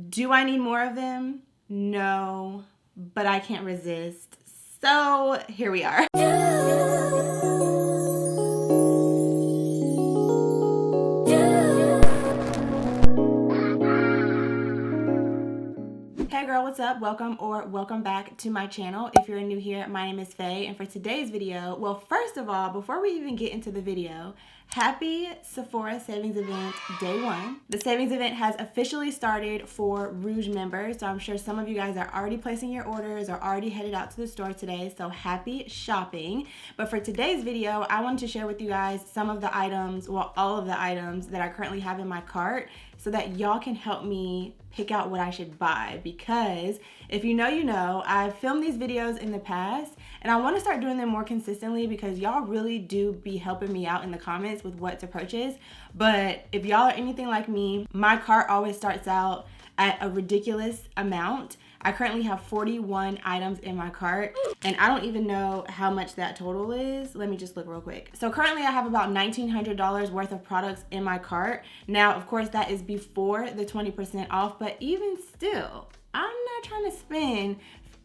Do I need more of them? No, but I can't resist. So here we are. Hey girl, what's up? Welcome back to my channel. If you're new here, my name is Faye, and for today's video, well, first of all, before we even get into the video, happy Sephora savings event day 1. The savings event has officially started for Rouge members, so I'm sure some of you guys are already placing your orders or already headed out to the store today, so happy shopping. But for today's video, I wanted to share with you guys some of the items, well, all of the items that I currently have in my cart, so that y'all can help me pick out what I should buy. Because if you know, you know, I've filmed these videos in the past and I want to start doing them more consistently because y'all really do be helping me out in the comments with what to purchase. But if y'all are anything like me, my cart always starts out at a ridiculous amount. I currently have 41 items in my cart and I don't even know how much that total is. Let me just look real quick. So currently I have about $1,900 worth of products in my cart. Now, of course, that is before the 20% off, but even still, I'm not trying to spend,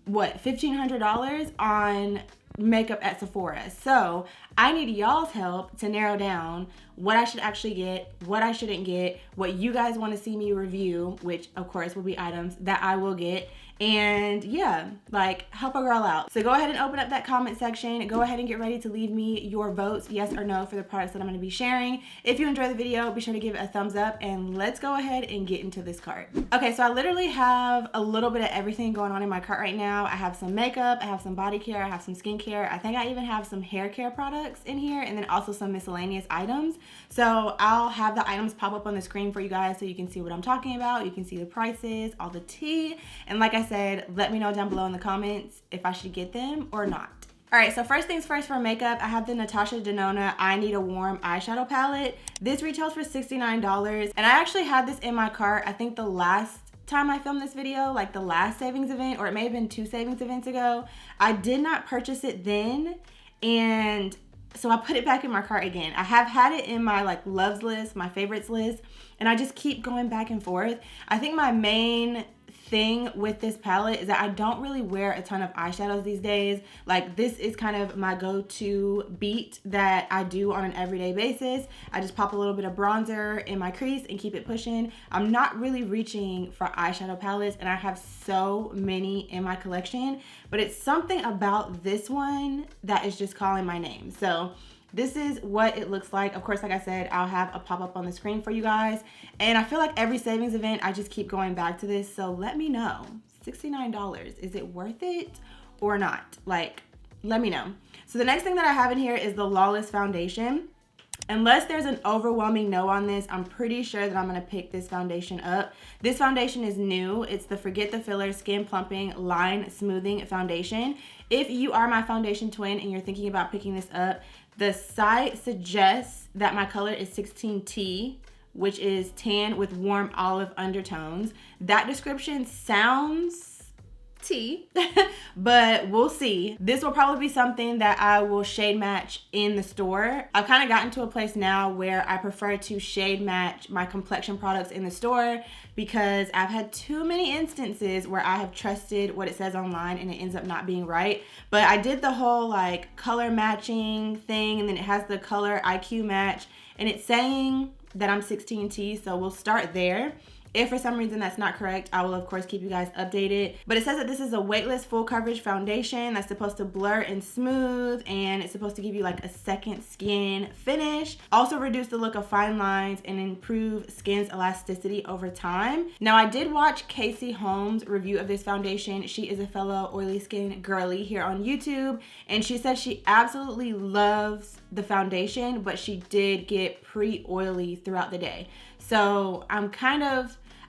what, $1,500 on makeup at Sephora. So I need y'all's help to narrow down what I should actually get, what I shouldn't get, what you guys want to see me review, which of course will be items that I will get. And yeah, like, help a girl out. So go ahead and open up that comment section. Go ahead and get ready to leave me your votes, yes or no, for the products that I'm going to be sharing. If you enjoy the video, be sure to give it a thumbs up and let's go ahead and get into this cart. Okay, so I literally have a little bit of everything going on in my cart right now. I have some makeup, I have some body care, I have some skincare. I think I even have some hair care products in here, and then also some miscellaneous items. So I'll have the items pop up on the screen for you guys so you can see what I'm talking about. You can see the prices, all the tea, and like I said, let me know down below in the comments if I should get them or not. All right, so first things first for makeup, I have the Natasha Denona I Need a Warm eyeshadow palette. This retails for $69, and I actually had this in my cart, I think the last time I filmed this video, like the last savings event, or it may have been 2 savings events ago. I did not purchase it then, and so I put it back in my cart again. I have had it in my like loves list, my favorites list, and I just keep going back and forth. I think my main thing with this palette is that I don't really wear a ton of eyeshadows these days. Like, this is kind of my go-to beat that I do on an everyday basis. I just pop a little bit of bronzer in my crease and keep it pushing. I'm not really reaching for eyeshadow palettes, and I have so many in my collection, but it's something about this one that is just calling my name. So this is what it looks like. Of course, like I said, I'll have a pop-up on the screen for you guys. And I feel like every savings event, I just keep going back to this. So let me know, $69, is it worth it or not? Like, let me know. So the next thing that I have in here is the Lawless Foundation. Unless there's an overwhelming no on this, I'm pretty sure that I'm going to pick this foundation up. This foundation is new. It's the Forget the Filler Skin Plumping Line Smoothing Foundation. If you are my foundation twin and you're thinking about picking this up, the site suggests that my color is 16T, which is tan with warm olive undertones. That description sounds tea, but we'll see. This will probably be something that I will shade match in the store. I've kind of gotten to a place now where I prefer to shade match my complexion products in the store because I've had too many instances where I have trusted what it says online and it ends up not being right. But I did the whole like color matching thing, and then it has the color IQ match, and it's saying that I'm 16T, so we'll start there. If for some reason that's not correct, I will of course keep you guys updated. But it says that this is a weightless full coverage foundation that's supposed to blur and smooth, and it's supposed to give you like a second skin finish. Also reduce the look of fine lines and improve skin's elasticity over time. Now, I did watch Casey Holmes' review of this foundation. She is a fellow oily skin girly here on YouTube, and she said she absolutely loves the foundation, but she did get pretty oily throughout the day. So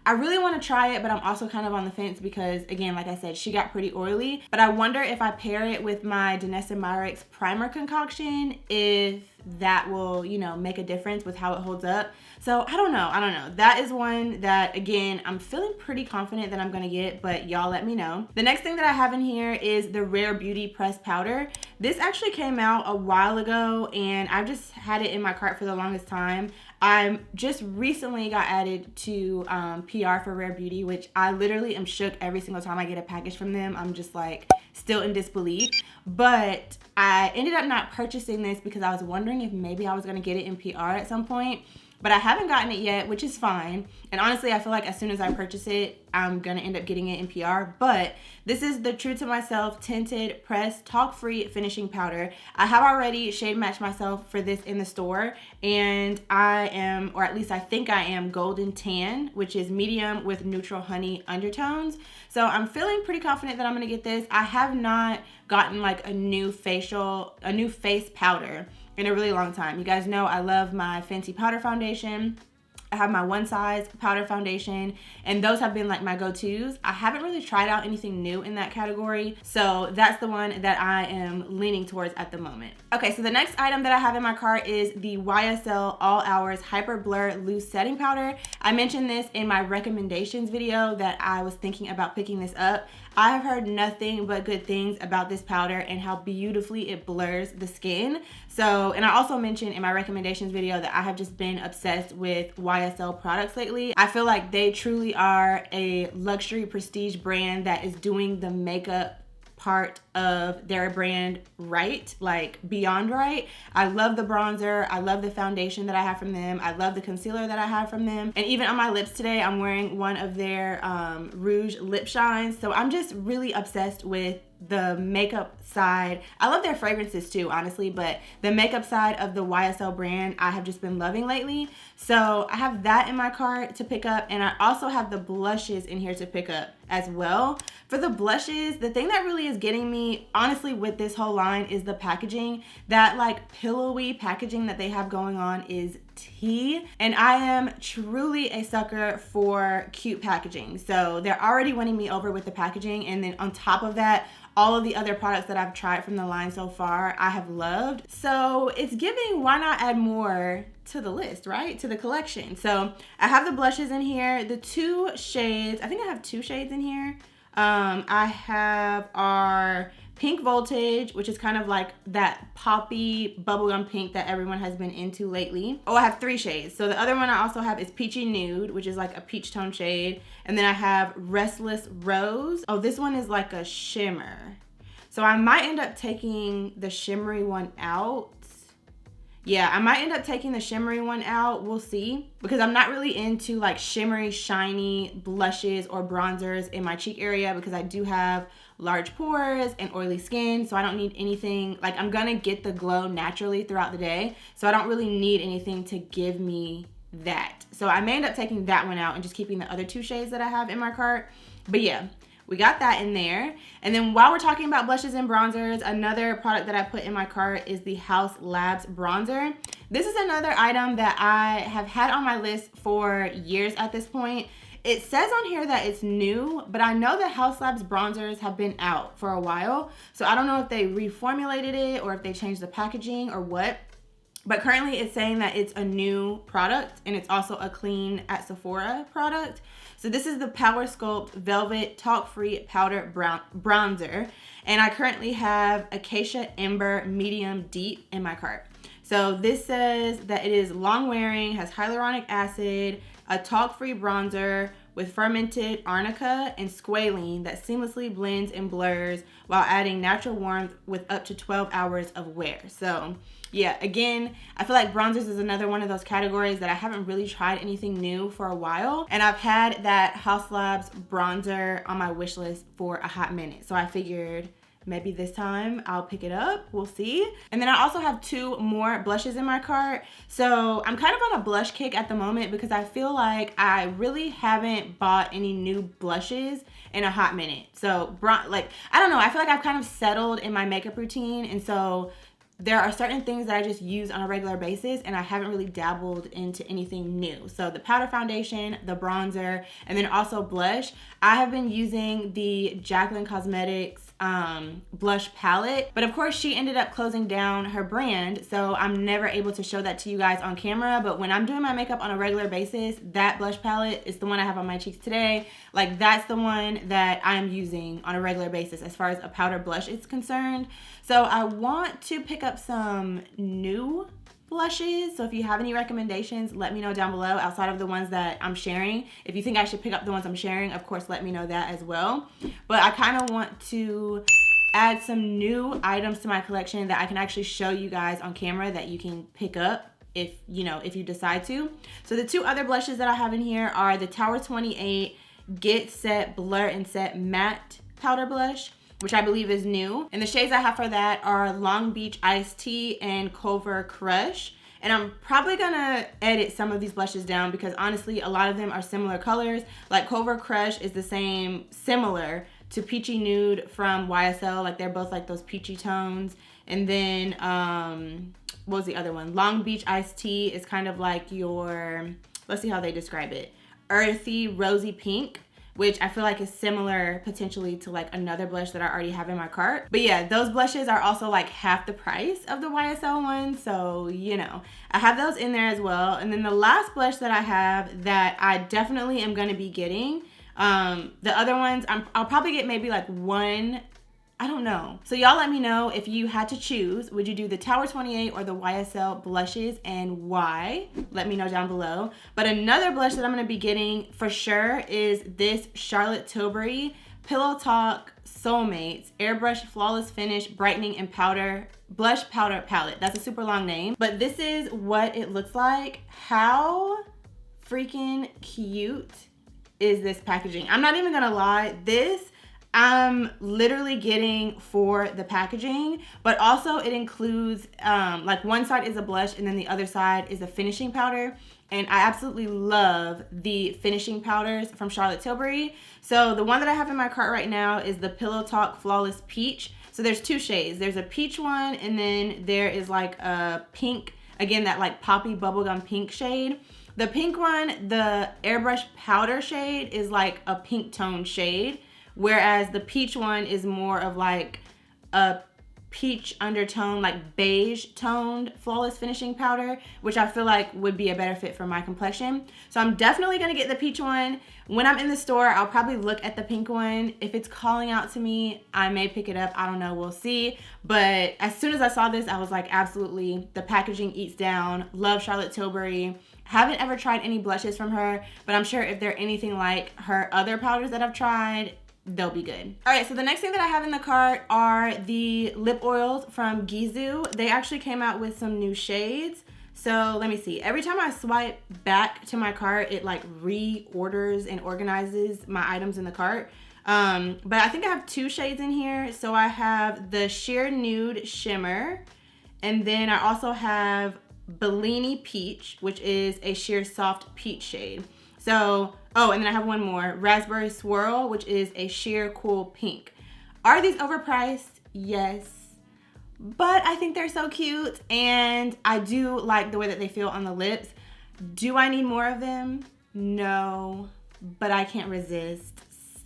I really want to try it, but I'm also kind of on the fence because, again, like I said, she got pretty oily. But I wonder if I pair it with my Danessa Myricks primer concoction, if that will, you know, make a difference with how it holds up. So I don't know. That is one that, again, I'm feeling pretty confident that I'm going to get, but y'all let me know. The next thing that I have in here is the Rare Beauty Pressed Powder. This actually came out a while ago, and I've just had it in my cart for the longest time. I just recently got added to PR for Rare Beauty, which I literally am shook every single time I get a package from them. I'm just like still in disbelief. But I ended up not purchasing this because I was wondering if maybe I was going to get it in PR at some point. But I haven't gotten it yet, which is fine. And honestly, I feel like as soon as I purchase it, I'm going to end up getting it in PR. But this is the True to Myself Tinted Pressed Talc-Free Finishing Powder. I have already shade matched myself for this in the store. And I am, or at least I think I am, golden tan, which is medium with neutral honey undertones. So I'm feeling pretty confident that I'm going to get this. I have not gotten like a new face powder in a really long time. You guys know I love my Fenty powder foundation. I have my One Size powder foundation, and those have been like my go-tos. I haven't really tried out anything new in that category, so that's the one that I am leaning towards at the moment. Okay, so the next item that I have in my cart is the YSL All Hours Hyper Blur Loose Setting Powder. I mentioned this in my recommendations video that I was thinking about picking this up. I have heard nothing but good things about this powder and how beautifully it blurs the skin. So, and I also mentioned in my recommendations video that I have just been obsessed with YSL products lately. I feel like they truly are a luxury prestige brand that is doing the makeup part of their brand right, like beyond right. I love the bronzer. I love the foundation that I have from them. I love the concealer that I have from them. And even on my lips today, I'm wearing one of their Rouge lip shines. So I'm just really obsessed with the makeup side. I love their fragrances too, honestly, but the makeup side of the YSL brand I have just been loving lately. So I have that in my cart to pick up, and I also have the blushes in here to pick up as well. For the blushes, the thing that really is getting me, honestly, with this whole line is the packaging. That like pillowy packaging that they have going on is tea, and I am truly a sucker for cute packaging. So they're already winning me over with the packaging, and then on top of that, all of the other products that I've tried from the line so far, I have loved. So it's giving, why not add more to the list, right? To the collection. So I have the blushes in here, the two shades. I think I have two shades in here. I have our Pink Voltage, which is kind of like that poppy bubblegum pink that everyone has been into lately. Oh, I have three shades. So the other one I also have is Peachy Nude, which is like a peach tone shade. And then I have Restless Rose. Oh, this one is like a shimmer. So I might end up taking the shimmery one out. Yeah, I might end up taking the shimmery one out. We'll see. Because I'm not really into like shimmery, shiny blushes or bronzers in my cheek area because I do have large pores and oily skin. So I don't need anything, like I'm gonna get the glow naturally throughout the day. So I don't really need anything to give me that. So I may end up taking that one out and just keeping the other two shades that I have in my cart. But yeah, we got that in there. And then while we're talking about blushes and bronzers, another product that I put in my cart is the Haus Labs bronzer. This is another item that I have had on my list for years at this point. It says on here that it's new, but I know that Haus Labs bronzers have been out for a while. So I don't know if they reformulated it or if they changed the packaging or what. But currently it's saying that it's a new product, and it's also a clean at Sephora product. So this is the Power Sculpt Velvet Talc-Free Powder Bronzer. And I currently have Acacia Ember Medium Deep in my cart. So this says that it is long wearing, has hyaluronic acid, a talc-free bronzer with fermented arnica and squalene that seamlessly blends and blurs while adding natural warmth with up to 12 hours of wear. So yeah, again, I feel like bronzers is another one of those categories that I haven't really tried anything new for a while. And I've had that Haus Labs bronzer on my wish list for a hot minute. So I figured maybe this time I'll pick it up. We'll see. And then I also have two more blushes in my cart. So I'm kind of on a blush kick at the moment because I feel like I really haven't bought any new blushes in a hot minute. So like, I don't know. I feel like I've kind of settled in my makeup routine. And so there are certain things that I just use on a regular basis, and I haven't really dabbled into anything new. So the powder foundation, the bronzer, and then also blush. I have been using the Jaclyn Cosmetics blush palette, but of course she ended up closing down her brand, so I'm never able to show that to you guys on camera. But when I'm doing my makeup on a regular basis, that blush palette is the one I have on my cheeks today. Like, that's the one that I'm using on a regular basis as far as a powder blush is concerned. So I want to pick up some new blushes. So if you have any recommendations, let me know down below outside of the ones that I'm sharing. If you think I should pick up the ones I'm sharing, of course, let me know that as well. But I kind of want to add some new items to my collection that I can actually show you guys on camera that you can pick up if you decide to. So the two other blushes that I have in here are the Tower 28 Get Set Blur and Set Matte Powder Blush, which I believe is new. And the shades I have for that are Long Beach Iced Tea and Culver Crush. And I'm probably gonna edit some of these blushes down because honestly, a lot of them are similar colors. Like Culver Crush is similar to Peachy Nude from YSL. Like they're both like those peachy tones. And then, what was the other one? Long Beach Iced Tea is kind of like your, let's see how they describe it, earthy, rosy pink, which I feel like is similar potentially to like another blush that I already have in my cart. But yeah, those blushes are also like half the price of the YSL ones. So, I have those in there as well. And then the last blush that I have that I definitely am going to be getting, the other ones, I'll probably get maybe like one, I don't know. So y'all let me know if you had to choose, would you do the Tower 28 or the YSL blushes and why? Let me know down below. But another blush that I'm going to be getting for sure is this Charlotte Tilbury Pillow Talk Soulmates Airbrush Flawless Finish Brightening and Powder Blush Powder Palette. That's a super long name, but this is what it looks like. How freaking cute is this packaging? I'm not even gonna lie, this I'm literally getting for the packaging, but also it includes like one side is a blush and then the other side is a finishing powder. And I absolutely love the finishing powders from Charlotte Tilbury. So the one that I have in my cart right now is the Pillow Talk Flawless Peach. So there's two shades. There's a peach one and then there is like a pink, again, that like poppy bubblegum pink shade. The pink one, the airbrush powder shade is like a pink tone shade. Whereas the peach one is more of like a peach undertone, like beige toned flawless finishing powder, which I feel like would be a better fit for my complexion. So I'm definitely gonna get the peach one. When I'm in the store, I'll probably look at the pink one. If it's calling out to me, I may pick it up. I don't know, we'll see. But as soon as I saw this, I was like, absolutely, the packaging eats down. Love Charlotte Tilbury. Haven't ever tried any blushes from her, but I'm sure if they're anything like her other powders that I've tried, they'll be good. All right, so the next thing that I have in the cart are the lip oils from Gisou. They actually came out with some new shades. So let me see. Every time I swipe back to my cart, it like reorders and organizes my items in the cart. But I think I have two shades in here. So I have the Sheer Nude Shimmer, and then I also have Bellini Peach, which is a sheer soft peach shade. So, oh, and then I have one more, Raspberry Swirl, which is a sheer cool pink. Are these overpriced? Yes. But I think they're so cute and I do like the way that they feel on the lips. Do I need more of them? No, but I can't resist.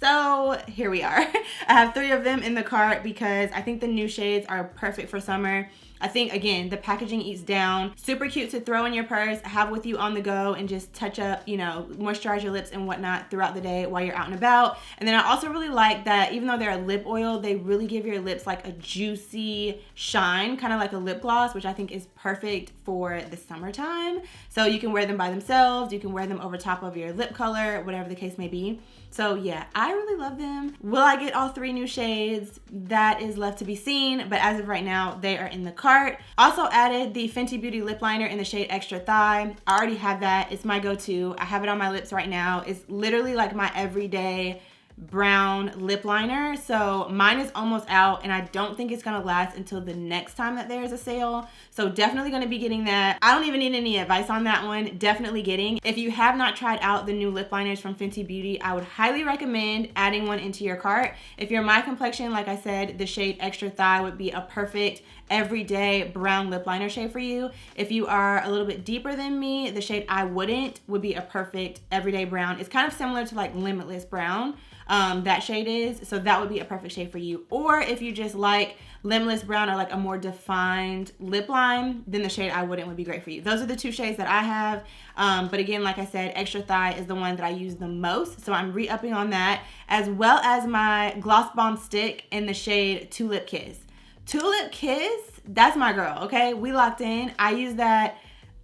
So here we are. I have 3 of them in the cart because I think the new shades are perfect for summer. I think, again, the packaging eats down. Super cute to throw in your purse, have with you on the go, and just touch up, moisturize your lips and whatnot throughout the day while you're out and about. And then I also really like that even though they're a lip oil, they really give your lips like a juicy shine, kind of like a lip gloss, which I think is perfect for the summertime. So you can wear them by themselves. You can wear them over top of your lip color, whatever the case may be. So yeah, I really love them. Will I get all 3 new shades? That is left to be seen, but as of right now, they are in the cart. Also added the Fenty Beauty lip liner in the shade Extra Thigh. I already have that. It's my go-to. I have it on my lips right now. It's literally like my everyday brown lip liner. So mine is almost out and I don't think it's gonna last until the next time that there's a sale. So definitely gonna be getting that. I don't even need any advice on that one. Definitely getting. If you have not tried out the new lip liners from Fenty Beauty, I would highly recommend adding one into your cart. If you're my complexion, like I said, the shade Extra Thigh would be a perfect everyday brown lip liner shade for you. If you are a little bit deeper than me, the shade I Wouldn't would be a perfect everyday brown. It's kind of similar to like Limitless Brown. That shade is, so that would be a perfect shade for you. Or if you just like Limitless Brown or like a more defined lip line, then the shade I Wouldn't would be great for you. Those are the 2 shades that I have. But again, like I said, Extra Thigh is the one that I use the most, so I'm re-upping on that, as well as my Gloss Bomb Stick in the shade Tulip Kiss. Tulip Kiss, that's my girl, okay? We locked in. I use that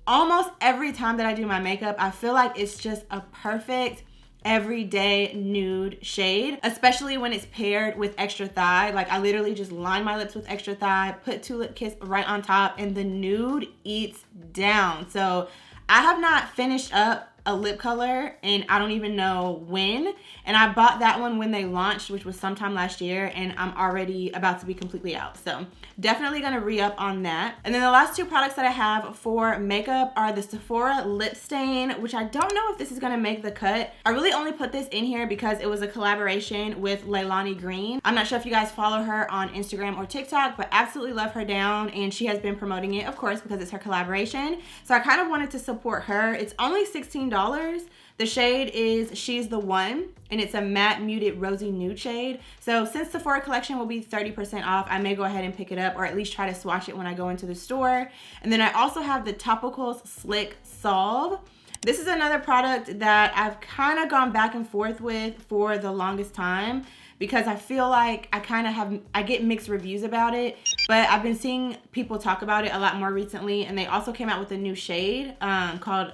almost every time that I do my makeup. I feel like it's just a perfect everyday nude shade, especially when it's paired with extra thigh. Like, I literally just line my lips with extra thigh, put Tulip Kiss right on top, and the nude eats down. So I have not finished up a lip color and I don't even know when, and I bought that one when they launched, which was sometime last year, and I'm already about to be completely out. So definitely gonna re-up on that. And then the last two products that I have for makeup are the Sephora lip stain, which I don't know if this is gonna make the cut. I really only put this in here because it was a collaboration with Leilani Green. I'm not sure if you guys follow her on Instagram or TikTok, but absolutely love her down, and she has been promoting it, of course, because it's her collaboration. So I kind of wanted to support her. It's only $16. The shade is She's the One, and it's a matte muted rosy nude shade. So since Sephora collection will be 30% off, I may go ahead and pick it up, or at least try to swatch it when I go into the store. And then I also have the Topicals Slick Solve. This is another product that I've kind of gone back and forth with for the longest time, because I feel like I get mixed reviews about it, but I've been seeing people talk about it a lot more recently, and they also came out with a new shade called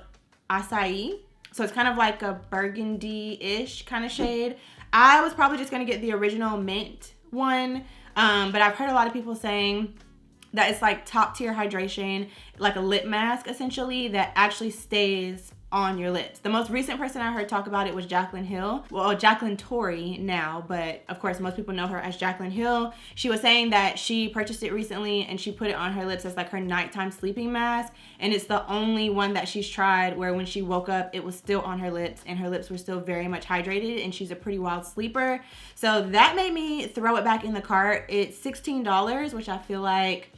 Acai. So it's kind of like a burgundy-ish kind of shade. I was probably just gonna get the original mint one, but I've heard a lot of people saying that it's like top tier hydration, like a lip mask essentially, that actually stays on your lips. The most recent person I heard talk about it was Jaclyn Hill. Well, Jaclyn Torrey now, but of course most people know her as Jaclyn Hill. She was saying that she purchased it recently and she put it on her lips as like her nighttime sleeping mask, and it's the only one that she's tried where when she woke up it was still on her lips and her lips were still very much hydrated, and she's a pretty wild sleeper. So that made me throw it back in the cart. It's $16, which I feel like,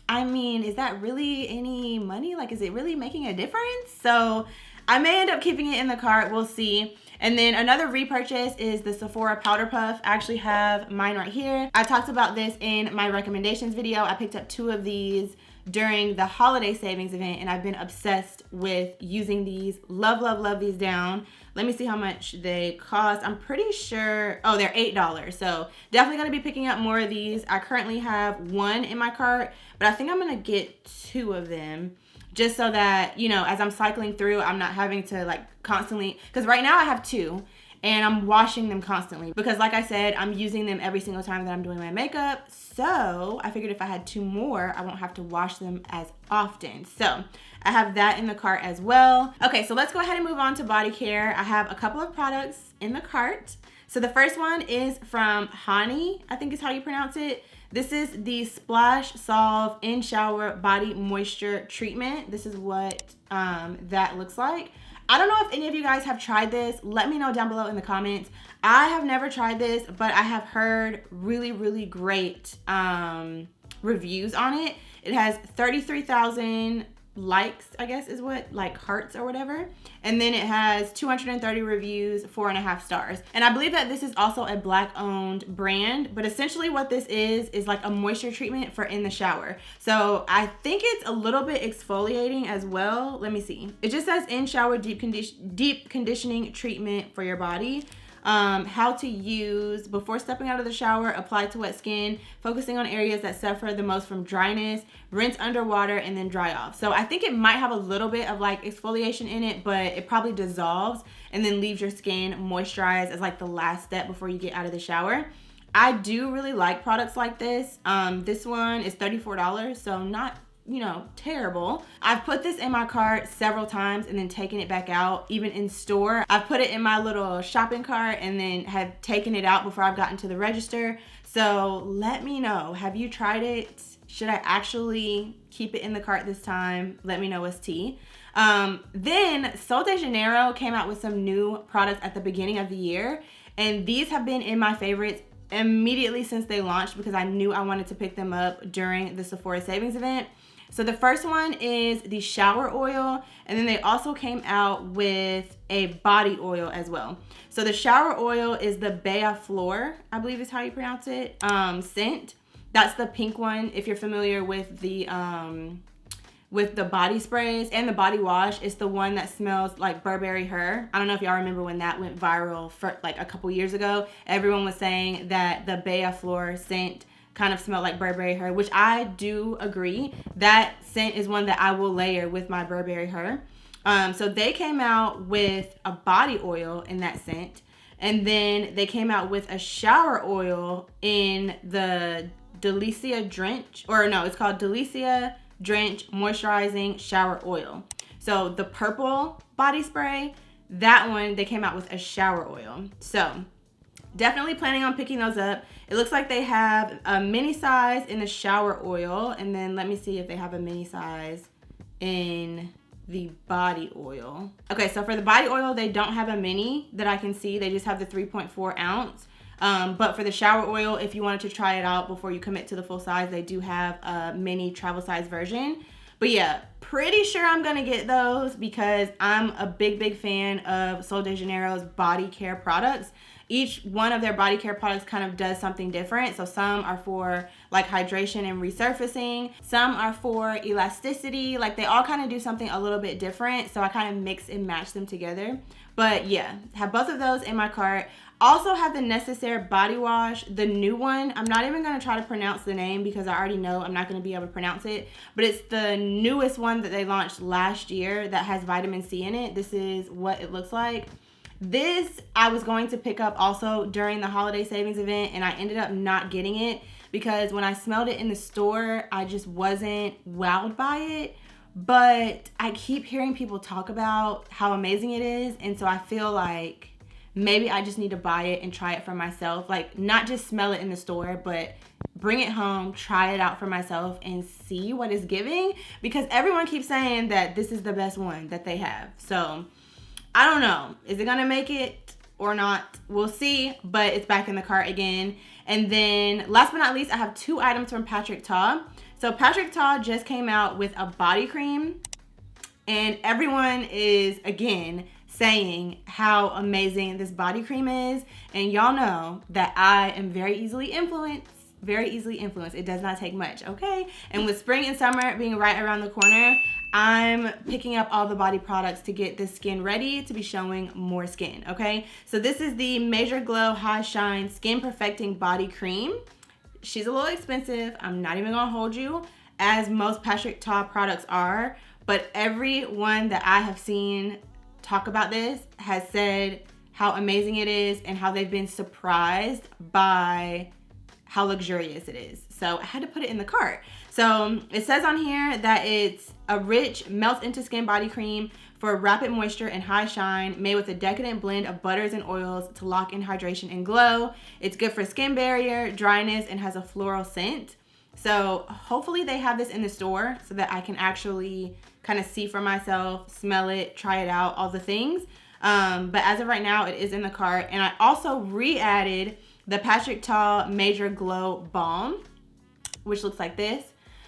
I mean, is that really any money? Like, is it really making a difference? So I may end up keeping it in the cart. We'll see. And then another repurchase is the Sephora Powder Puff. I actually have mine right here. I talked about this in my recommendations video. I picked up 2 of these during the holiday savings event, and I've been obsessed with using these. Love, love, love these down. Let me see how much they cost. I'm pretty sure, oh, they're $8. So definitely gonna be picking up more of these. I currently have 1 in my cart, but I think I'm gonna get 2 of them, just so that, you know, as I'm cycling through, I'm not having to like constantly, because right now I have 2 and I'm washing them constantly because, like I said, I'm using them every single time that I'm doing my makeup. So I figured if I had 2 more, I won't have to wash them as often. So I have that in the cart as well. Okay, so let's go ahead and move on to body care. I have a couple of products in the cart. So the first one is from Hani, I think is how you pronounce it. This is the Splash Solve In Shower Body Moisture Treatment. This is what that looks like. I don't know if any of you guys have tried this. Let me know down below in the comments. I have never tried this, but I have heard really, really great reviews on it. It has 33,000 likes, I guess is what, like hearts or whatever. And then it has 230 reviews, 4.5 stars. And I believe that this is also a Black owned brand, but essentially what this is like a moisture treatment for in the shower. So I think it's a little bit exfoliating as well. Let me see. It just says in shower deep conditioning treatment for your body. How to use before stepping out of the shower, apply to wet skin, focusing on areas that suffer the most from dryness, rinse underwater, and then dry off. So I think it might have a little bit of like exfoliation in it, but it probably dissolves and then leaves your skin moisturized as like the last step before you get out of the shower. I do really like products like this. This one is $34, so not, you know, terrible. I've put this in my cart several times and then taken it back out, even in store. I've put it in my little shopping cart and then have taken it out before I've gotten to the register. So let me know, have you tried it? Should I actually keep it in the cart this time? Let me know what's tea. Then Sol de Janeiro came out with some new products at the beginning of the year, and these have been in my favorites immediately since they launched because I knew I wanted to pick them up during the Sephora savings event. So the first one is the shower oil, and then they also came out with a body oil as well. So the shower oil is the Bea Flor, I believe is how you pronounce it, scent. That's the pink one. If you're familiar with the body sprays and the body wash, it's the one that smells like Burberry Her. I don't know if y'all remember when that went viral for like a couple years ago. Everyone was saying that the Bea Flor scent kind of smelled like Burberry Her, which I do agree. That scent is one that I will layer with my Burberry Her. So they came out with a body oil in that scent. And then they came out with a shower oil in the Delicia Drench, or no, it's called Delicia Drench Moisturizing Shower Oil. So the purple body spray, that one, they came out with a shower oil. So definitely planning on picking those up. It looks like they have a mini size in the shower oil. And then let me see if they have a mini size in the body oil. Okay, so for the body oil, they don't have a mini that I can see. They just have the 3.4 ounce. But for the shower oil, if you wanted to try it out before you commit to the full size, they do have a mini travel size version. But yeah, pretty sure I'm gonna get those because I'm a big fan of Sol de Janeiro's body care products. Each one of their body care products kind of does something different. So some are for like hydration and resurfacing. Some are for elasticity. Like they all kind of do something a little bit different. So I kind of mix and match them together. But yeah, have both of those in my cart. Also have the Necessaire body wash, the new one. I'm not even going to try to pronounce the name because I already know I'm not going to be able to pronounce it. But it's the newest one that they launched last year that has vitamin C in it. This is what it looks like. This I was going to pick up also during the holiday savings event, and I ended up not getting it because when I smelled it in the store, I just wasn't wowed by it. But I keep hearing people talk about how amazing it is, and so I feel like maybe I just need to buy it and try it for myself. Like, not just smell it in the store, but bring it home, try it out for myself, and see what it's giving. Because everyone keeps saying that this is the best one that they have. So, I don't know. Is it going to make it or not? We'll see. But it's back in the cart again. And then, last but not least, I have 2 items from Patrick Ta. So, Patrick Ta just came out with a body cream. And everyone is, again, saying how amazing this body cream is. And y'all know that I am very easily influenced. It does not take much, okay? And with spring and summer being right around the corner, I'm picking up all the body products to get this skin ready to be showing more skin, okay? So this is the Major Glow High Shine Skin Perfecting Body Cream. She's a little expensive. I'm not even gonna hold you, as most Patrick Ta products are. But everyone that I have seen talk about this has said how amazing it is and how they've been surprised by how luxurious it is. So I had to put it in the cart. So it says on here that it's a rich, melts into skin body cream for rapid moisture and high shine, made with a decadent blend of butters and oils to lock in hydration and glow. It's good for skin barrier, dryness, and has a floral scent. So hopefully they have this in the store so that I can actually kind of see for myself, smell it, try it out, all the things. But as of right now, it is in the cart. And I also re-added the Patrick Ta Major Glow Balm, which looks like this.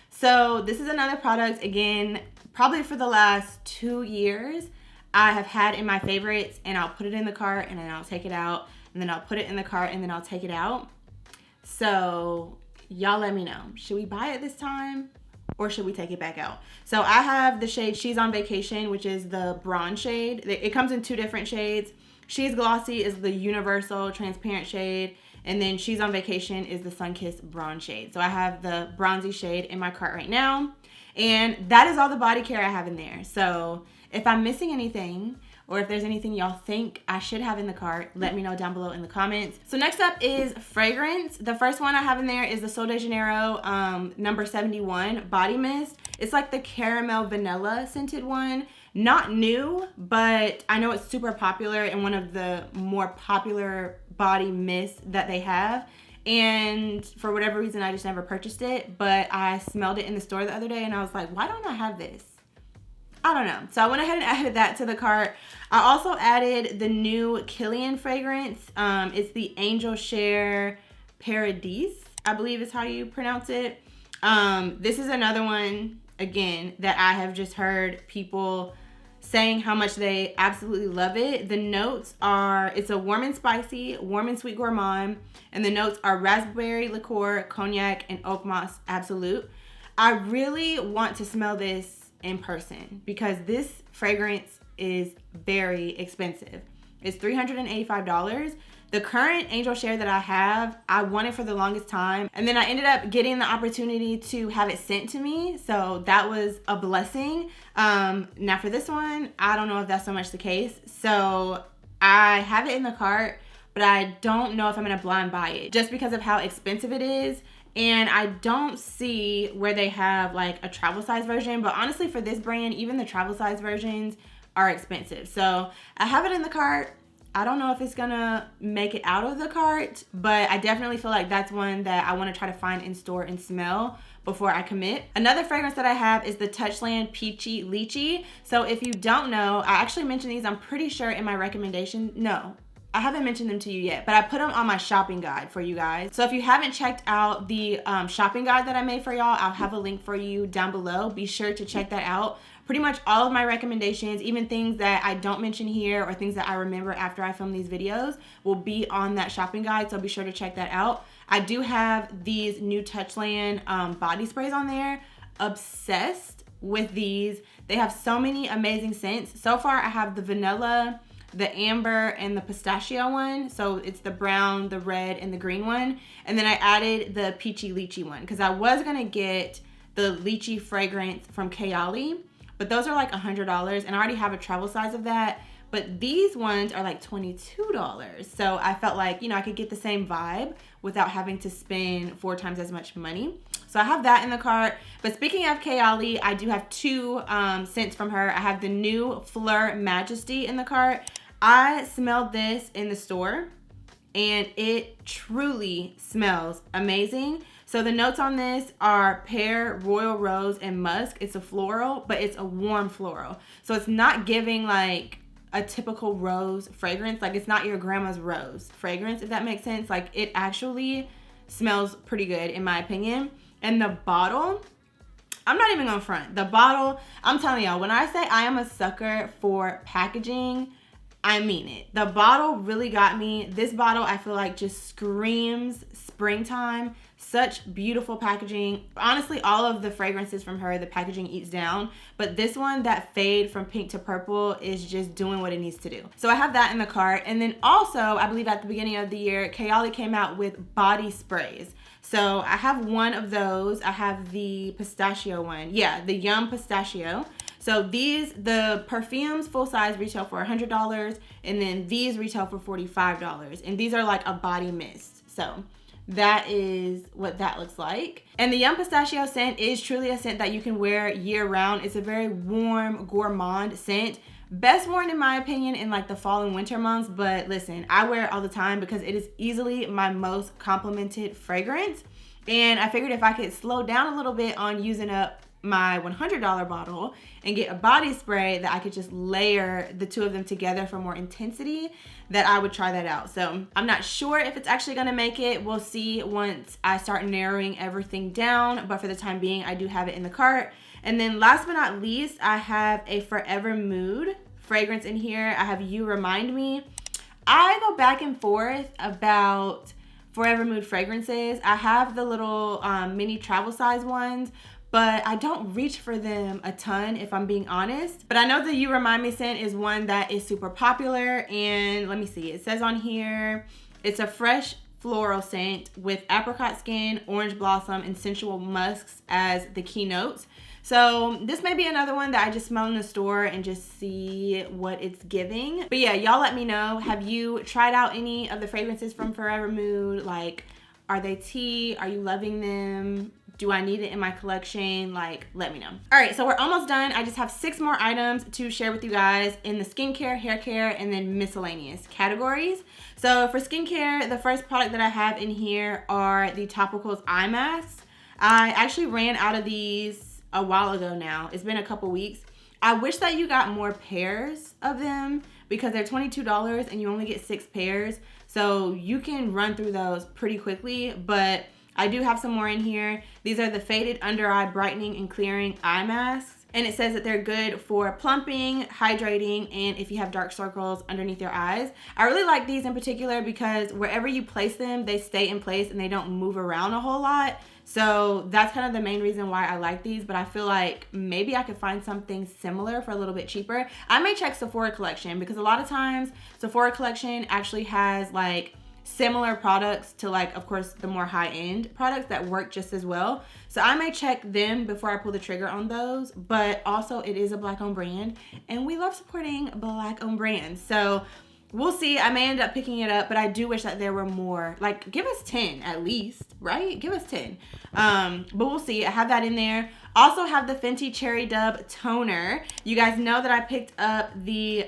So this is another product, again, probably for the last 2 years, I have had in my favorites, and I'll put it in the cart and then I'll take it out, and then I'll put it in the cart and then I'll take it out. So y'all let me know. Should we buy it this time or should we take it back out? So I have the shade She's on Vacation, which is the bronze shade. It comes in 2 different shades. She's Glossy is the universal transparent shade, and then She's on Vacation is the Sunkissed bronze shade. So I have the bronzy shade in my cart right now. And that is all the body care I have in there. So if I'm missing anything, or if there's anything y'all think I should have in the cart, let me know down below in the comments. So next up is fragrance. The first one I have in there is the Sol de Janeiro number 71 body mist. It's like the caramel vanilla scented one. Not new, but I know it's super popular and one of the more popular body mists that they have. And for whatever reason, I just never purchased it, but I smelled it in the store the other day and I was like, why don't I have this? I don't know. So I went ahead and added that to the cart. I also added the new Kilian fragrance. It's the Angel Share Paradise, I believe is how you pronounce it. This is another one, again, that I have just heard people saying how much they absolutely love it. The notes are, it's a warm and spicy, warm and sweet gourmand, and the notes are raspberry liqueur, cognac, and oak moss absolute. I really want to smell this in person because this fragrance is very expensive. It's $385. The current Angel Share that I have, I wanted for the longest time. And then I ended up getting the opportunity to have it sent to me. So that was a blessing. Now for this one, I don't know if that's so much the case. So I have it in the cart, but I don't know if I'm going to blind buy it just because of how expensive it is. And I don't see where they have like a travel size version. But honestly, for this brand, even the travel size versions are expensive. So I have it in the cart. I don't know if it's gonna make it out of the cart, but I definitely feel like that's one that I want to try to find in store and smell before I commit. Another fragrance that I have is the Touchland Peachy Lychee. So if you don't know, I actually mentioned these, I'm pretty sure, in my recommendation. No, I haven't mentioned them to you yet, but I put them on my shopping guide for you guys. So if you haven't checked out the shopping guide that I made for y'all, I'll have a link for you down below. Be sure to check that out. Pretty much all of my recommendations, even things that I don't mention here or things that I remember after I film these videos, will be on that shopping guide, so be sure to check that out. I do have these new Touchland body sprays on there. Obsessed with these. They have so many amazing scents. So far, I have the vanilla, the amber, and the pistachio one. So it's the brown, the red, and the green one. And then I added the peachy lychee one because I was going to get the lychee fragrance from Kayali, but those are like $100 and I already have a travel size of that. But these ones are like $22. So I felt like, you know, I could get the same vibe without having to spend 4 times as much money. So I have that in the cart. But speaking of Kayali, I do have 2 scents from her. I have the new Fleur Majesty in the cart. I smelled this in the store and it truly smells amazing. So the notes on this are pear, royal rose, and musk. It's a floral, but it's a warm floral. So it's not giving like a typical rose fragrance. Like it's not your grandma's rose fragrance, if that makes sense. Like it actually smells pretty good in my opinion. And the bottle, I'm not even gonna front. The bottle, I'm telling y'all, when I say I am a sucker for packaging, I mean it. The bottle really got me. This bottle I feel like just screams springtime. Such beautiful packaging. Honestly, all of the fragrances from her, the packaging eats down. But this one, that fade from pink to purple, is just doing what it needs to do. So I have that in the cart. And then also, I believe at the beginning of the year, Kayali came out with body sprays. So I have one of those. I have the pistachio one. Yeah, the Yum Pistachio. So these, the perfumes full size retail for $100, and then these retail for $45. And these are like a body mist. So that is what that looks like. And the Yum Pistachio scent is truly a scent that you can wear year round. It's a very warm, gourmand scent. Best worn in my opinion in like the fall and winter months, but listen, I wear it all the time because it is easily my most complimented fragrance. And I figured if I could slow down a little bit on using up my $100 bottle and get a body spray that I could just layer the 2 of them together for more intensity, that I would try that out. So I'm not sure if it's actually gonna make it. We'll see once I start narrowing everything down, but for the time being, I do have it in the cart. And then last but not least, I have a Forever Mood fragrance in here. I have You Remind Me. I go back and forth about Forever Mood fragrances. I have the little mini travel size ones, but I don't reach for them a ton if I'm being honest. But I know the You Remind Me scent is one that is super popular, and let me see, it says on here, it's a fresh floral scent with apricot skin, orange blossom, and sensual musks as the key notes. So this may be another one that I just smell in the store and just see what it's giving. But yeah, y'all let me know. Have you tried out any of the fragrances from Forever Mood? Like, are they tea? Are you loving them? Do I need it in my collection? Like, let me know. All right, so we're almost done. I just have 6 more items to share with you guys in the skincare, hair care, and then miscellaneous categories. So for skincare, the first product that I have in here are the Topicals eye masks. I actually ran out of these a while ago now. It's been a couple weeks. I wish that you got more pairs of them because they're $22 and you only get 6 pairs. So you can run through those pretty quickly, but I do have some more in here. These are the Faded Under Eye Brightening and Clearing Eye Masks. And it says that they're good for plumping, hydrating, and if you have dark circles underneath your eyes. I really like these in particular because wherever you place them, they stay in place and they don't move around a whole lot. So that's kind of the main reason why I like these, but I feel like maybe I could find something similar for a little bit cheaper. I may check Sephora collection because a lot of times Sephora collection actually has like similar products to like, of course, the more high-end products that work just as well. So I may check them before I pull the trigger on those, but also it is a Black-owned brand and we love supporting Black-owned brands. So we'll see. I may end up picking it up, but I do wish that there were more. Like, give us 10 at least, right? Give us 10. But we'll see. I have that in there. Also have the Fenty Cherry Dub Toner. You guys know that I picked up the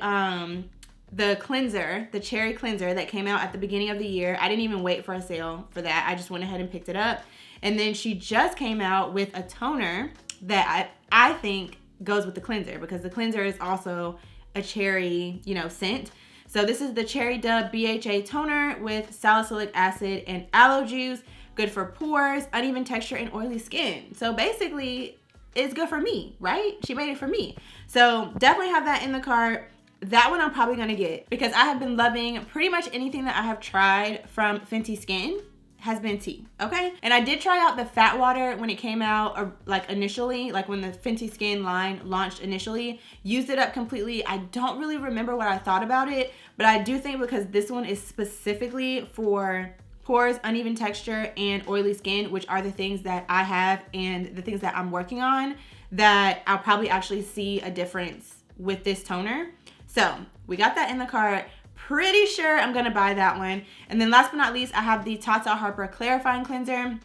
cleanser, the cherry cleanser that came out at the beginning of the year. I didn't even wait for a sale for that. I just went ahead and picked it up. And then she just came out with a toner that I think goes with the cleanser because the cleanser is also a cherry, you know, scent. So this is the Cherry Dub BHA Toner with salicylic acid and aloe juice. Good for pores, uneven texture, and oily skin. So basically, it's good for me, right? She made it for me. So definitely have that in the cart. That one I'm probably going to get because I have been loving pretty much anything that I have tried from Fenty Skin has been tea, okay? And I did try out the Fat Water when it came out, or like initially, like when the Fenty Skin line launched initially. Used it up completely. I don't really remember what I thought about it, but I do think because this one is specifically for pores, uneven texture, and oily skin, which are the things that I have and the things that I'm working on, that I'll probably actually see a difference with this toner. So we got that in the cart. Pretty sure I'm gonna buy that one. And then last but not least, I have the Tata Harper Clarifying Cleanser.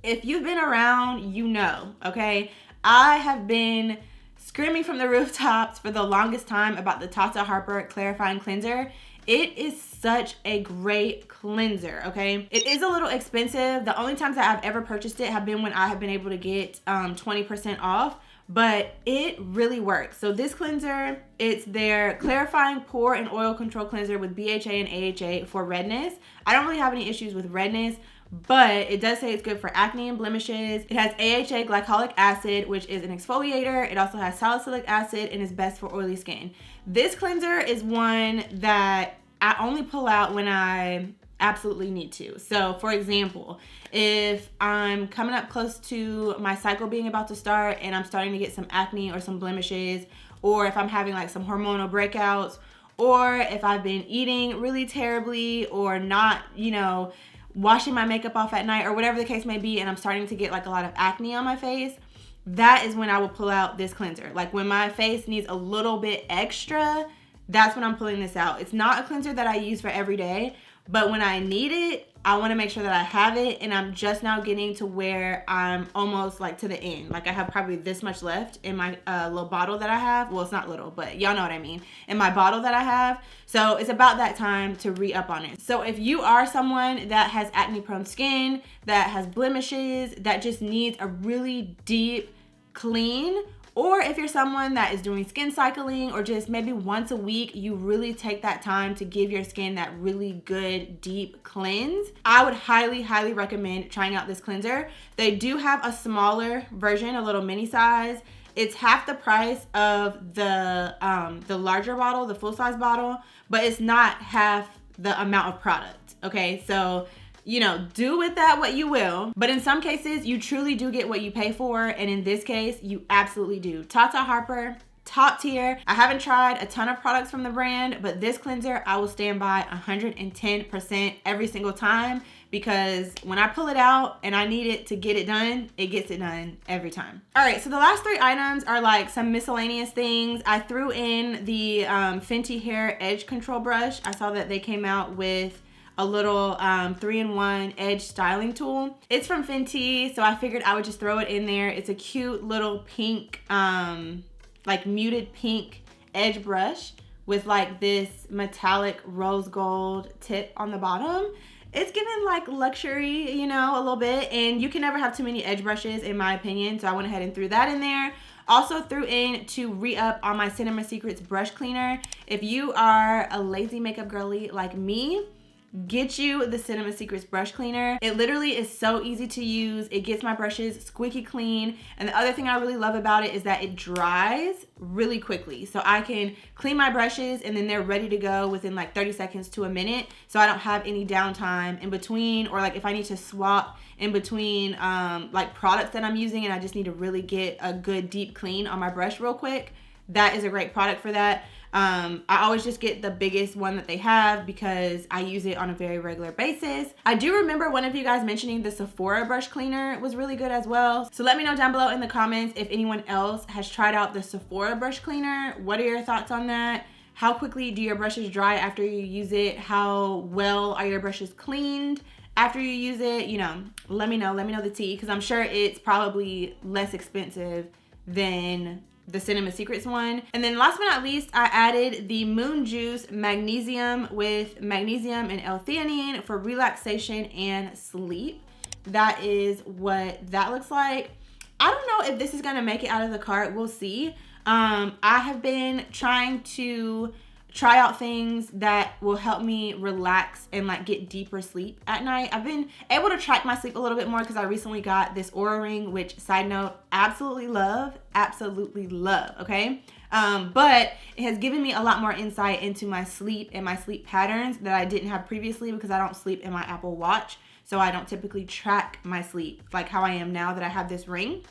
If you've been around, you know, okay? I have been screaming from the rooftops for the longest time about the Tata Harper Clarifying Cleanser. It is such a great cleanser, okay? It is a little expensive. The only times that I've ever purchased it have been when I have been able to get 20% off, but it really works. So this cleanser, it's their clarifying pore and oil control cleanser with BHA and AHA for redness. I don't really have any issues with redness, but it does say it's good for acne and blemishes. It has AHA glycolic acid, which is an exfoliator. It also has salicylic acid and is best for oily skin. This cleanser is one that I only pull out when I absolutely need to. So for example, if I'm coming up close to my cycle being about to start and I'm starting to get some acne or some blemishes, or if I'm having like some hormonal breakouts, or if I've been eating really terribly or not, you know, washing my makeup off at night or whatever the case may be, and I'm starting to get like a lot of acne on my face, that is when I will pull out this cleanser. Like when my face needs a little bit extra, that's when I'm pulling this out. It's not a cleanser that I use for every day, but when I need it, I want to make sure that I have it, and I'm just now getting to where I'm almost like to the end. Like I have probably this much left in my little bottle that I have. Well, it's not little, but y'all know what I mean. In my bottle that I have. So it's about that time to re-up on it. So if you are someone that has acne-prone skin, that has blemishes, that just needs a really deep clean, or if you're someone that is doing skin cycling or just maybe once a week, you really take that time to give your skin that really good deep cleanse, I would highly, highly recommend trying out this cleanser. They do have a smaller version, a little mini size. It's half the price of the larger bottle, the full size bottle, but it's not half the amount of product, okay? So, you know, do with that what you will. But in some cases, you truly do get what you pay for. And in this case, you absolutely do. Tata Harper, top tier. I haven't tried a ton of products from the brand, but this cleanser, I will stand by 110% every single time, because when I pull it out and I need it to get it done, it gets it done every time. All right, so the last three items are like some miscellaneous things. I threw in the Fenty Hair Edge Control Brush. I saw that they came out with a little 3-in-1 edge styling tool. It's from Fenty, so I figured I would just throw it in there. It's a cute little pink, like muted pink edge brush with like this metallic rose gold tip on the bottom. It's given like luxury, you know, a little bit, and you can never have too many edge brushes in my opinion, so I went ahead and threw that in there. Also threw in to re-up on my Cinema Secrets brush cleaner. If you are a lazy makeup girly like me, get you the Cinema Secrets brush cleaner. It literally is so easy to use. It gets my brushes squeaky clean. And the other thing I really love about it is that it dries really quickly. So I can clean my brushes and then they're ready to go within like 30 seconds to a minute. So I don't have any downtime in between, or like if I need to swap in between like products that I'm using and I just need to really get a good deep clean on my brush real quick, that is a great product for that. I always just get the biggest one that they have because I use it on a very regular basis. I do remember one of you guys mentioning the Sephora brush cleaner was really good as well. So let me know down below in the comments if anyone else has tried out the Sephora brush cleaner. What are your thoughts on that? How quickly do your brushes dry after you use it? How well are your brushes cleaned after you use it? You know, let me know the tea, because I'm sure it's probably less expensive than the Cinema Secrets one. And then last but not least, I added the Moon Juice Magnesium with magnesium and L-theanine for relaxation and sleep. That is what that looks like. I don't know if this is gonna make it out of the cart. We'll see. I have been trying to try out things that will help me relax and like get deeper sleep at night. I've been able to track my sleep a little bit more because I recently got this Oura ring, which, side note, absolutely love, okay? But it has given me a lot more insight into my sleep and my sleep patterns that I didn't have previously, because I don't sleep in my Apple Watch. So I don't typically track my sleep like how I am now that I have this ring.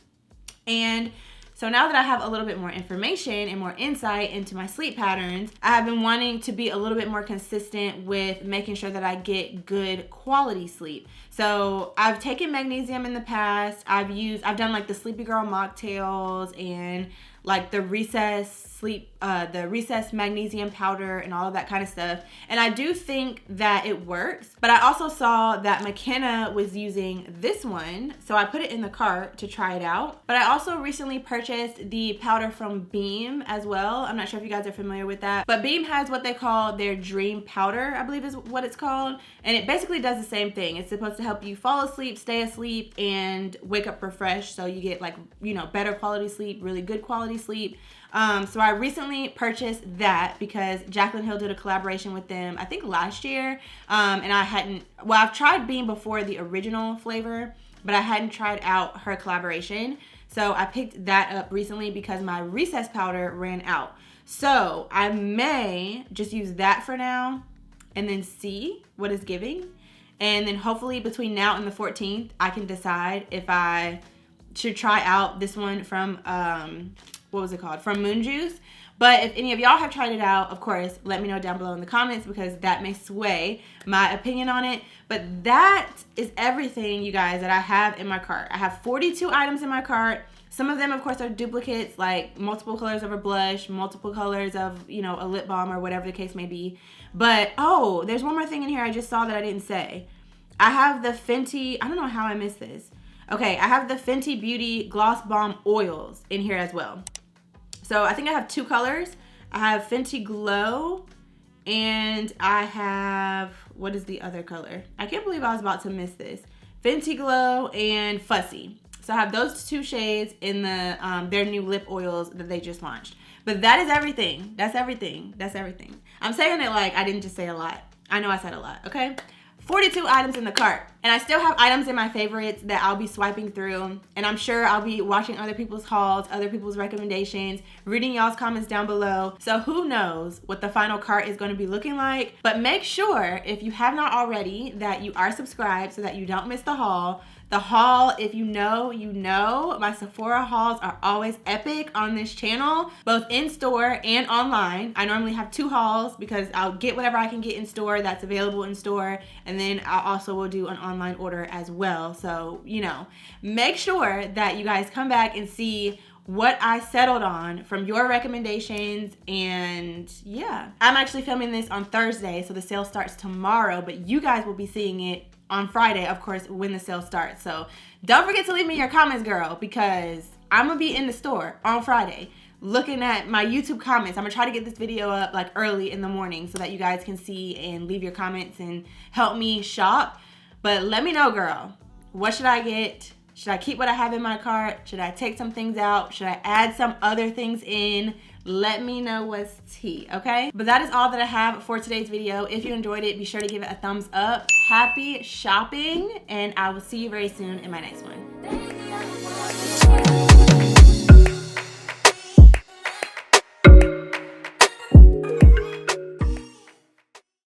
And so now that I have a little bit more information and more insight into my sleep patterns, I have been wanting to be a little bit more consistent with making sure that I get good quality sleep. So I've taken magnesium in the past. I've done like the Sleepy Girl mocktails and like the recess magnesium powder and all of that kind of stuff. And I do think that it works, but I also saw that McKenna was using this one, so I put it in the cart to try it out. But I also recently purchased the powder from Beam as well. I'm not sure if you guys are familiar with that, but Beam has what they call their Dream Powder, I believe is what it's called. And it basically does the same thing. It's supposed to help you fall asleep, stay asleep, and wake up refreshed, so you get like, you know, better quality sleep, really good quality sleep. So I recently purchased that because Jaclyn Hill did a collaboration with them, I think last year. And I've tried Beam before, the original flavor, but I hadn't tried out her collaboration. So I picked that up recently because my recess powder ran out. So I may just use that for now and then see what it's giving. And then hopefully between now and the 14th, I can decide if I should try out this one from, what was it called? From Moon Juice. But if any of y'all have tried it out, of course, let me know down below in the comments, because that may sway my opinion on it. But that is everything, you guys, that I have in my cart. I have 42 items in my cart. Some of them, of course, are duplicates, like multiple colors of a blush, multiple colors of, you know, a lip balm, or whatever the case may be. But, oh, there's one more thing in here I just saw that I didn't say. I have the Fenty, I don't know how I missed this. Okay, I have the Fenty Beauty Gloss Balm Oils in here as well. So I think I have two colors. I have Fenty Glow, and I have, what is the other color? I can't believe I was about to miss this. Fenty Glow and Fussy. So I have those two shades in the their new lip oils that they just launched. But that is everything. That's everything. That's everything. I'm saying it like I didn't just say a lot. I know I said a lot, okay? 42 items in the cart. And I still have items in my favorites that I'll be swiping through. And I'm sure I'll be watching other people's hauls, other people's recommendations, reading y'all's comments down below. So who knows what the final cart is going to be looking like. But make sure, if you have not already, that you are subscribed so that you don't miss the haul. The haul, if you know, you know. My Sephora hauls are always epic on this channel, both in store and online. I normally have two hauls because I'll get whatever I can get in store that's available in store, and then I also will do an online order as well. So, you know, make sure that you guys come back and see what I settled on from your recommendations. And yeah, I'm actually filming this on Thursday, so the sale starts tomorrow, but you guys will be seeing it on Friday, of course, when the sale starts. So don't forget to leave me your comments, girl, because I'm gonna be in the store on Friday looking at my YouTube comments. I'm gonna try to get this video up like early in the morning so that you guys can see and leave your comments and help me shop. But let me know, girl, what should I get? Should I keep what I have in my cart? Should I take some things out? Should I add some other things in? Let me know what's tea, okay? But that is all that I have for today's video. If you enjoyed it, be sure to give it a thumbs up. Happy shopping, and I will see you very soon in my next one.